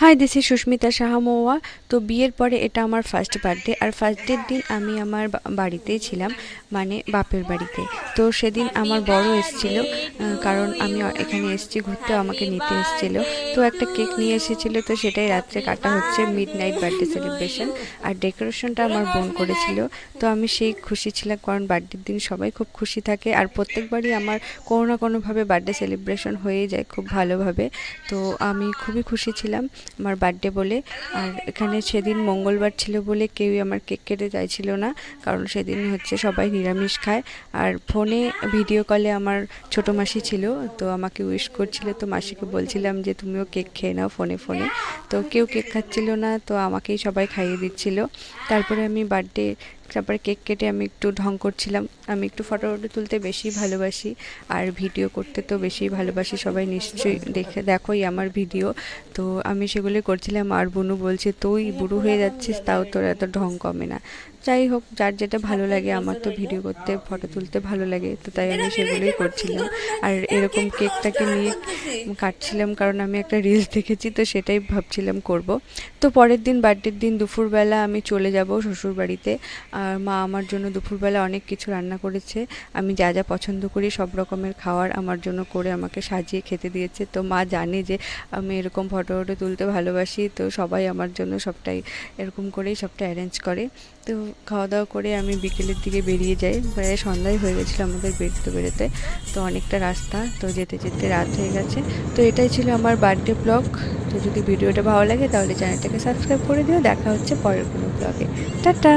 High, this is Susmita Saha Mahua. তো বিয়ের পরে এটা আমার ফার্স্ট বার্থডে, আর ফার্স্ট ডের দিন আমি আমার বাড়িতেই ছিলাম, মানে বাপের বাড়িতে। তো সেদিন আমার বড় এসেছিল, কারণ আমি এখানে এসেছি ঘুরতে, আমাকে নিতে এসেছিল। তো একটা কেক নিয়ে এসেছিল, তো সেটাই রাত্রে কাটা হচ্ছে, মিড নাইট বার্থডে সেলিব্রেশন। আর ডেকোরেশনটা আমার বোন করেছিল। তো আমি সেই খুশি ছিলাম, কারণ বার্থডের দিন সবাই খুব খুশি থাকে, আর প্রত্যেকবারই আমার কোনো না কোনোভাবে বার্থডে সেলিব্রেশন হয়েই যায় খুব ভালোভাবে। তো আমি খুবই খুশি ছিলাম আমার বার্থডে বলে। আর এখানে সেদিন মঙ্গলবার ছিল বলে কেউই আমার কেক কেটে চাইছিল না, কারণ সেদিন হচ্ছে সবাই নিরামিষ খায়। আর ফোনে ভিডিও কলে আমার ছোটো মাসি ছিল, তো আমাকে উইশ করছিল। তো মাসিকে বলছিলাম যে তুমিও কেক খেয়ে নাও ফোনে ফোনে। তো কেউ কেক খাচ্ছিল না, তো আমাকেই সবাই খাইয়ে দিচ্ছিল। তারপরে আমি তারপরে কেক কেটে আমি একটু ঢং করছিলাম। আমি একটু ফটো ফটো তুলতে বেশি ভালোবাসি, আর ভিডিও করতে তো বেশি ভালোবাসি, সবাই নিশ্চয়ই দেখোই আমার ভিডিও। তো আমি সেগুলোই করছিলাম, আর বুনু বলছে তুই বুড়ো হয়ে যাচ্ছিস, তাও তোর এত ঢং কমে না। যাই হোক, যার যেটা ভালো লাগে, আমার তো ভিডিও করতে ফটো তুলতে ভালো লাগে, তো তাই আমি সেগুলোই করছিলাম। আর এরকম কেকটাকে নিয়ে কাটছিলাম, কারণ আমি একটা রিলস দেখেছি, তো সেটাই ভাবছিলাম করব। তো পরের দিন বার্থডের দিন দুপুরবেলা আমি চলে যাব শ্বশুরবাড়িতে। আর মা আমার জন্য দুপুরবেলা অনেক কিছু রান্না করেছে। আমি যা যা পছন্দ করি সব রকমের খাবার আমার জন্য করে আমাকে সাজিয়ে খেতে দিয়েছে। তো মা জানে যে আমি এরকম ফটো ফটো তুলতে ভালোবাসি, তো সবাই আমার জন্য সবটাই এরকম করেই সবটা অ্যারেঞ্জ করে। তো খাওয়া দাওয়া করে আমি বিকেলের দিকে বেরিয়ে যাই, প্রায় সন্ধ্যায় হয়ে গেছিলো আমাদের বেরোতে বেরোতে। তো অনেকটা রাস্তা, তো যেতে যেতে রাত হয়ে গেছে। তো এটাই ছিল আমার বার্থডে ব্লগ। তো যদি ভিডিওটা ভালো লাগে তাহলে চ্যানেলটাকে সাবস্ক্রাইব করে দিও। দেখা হচ্ছে পরের কোনো ব্লগে। টাটা।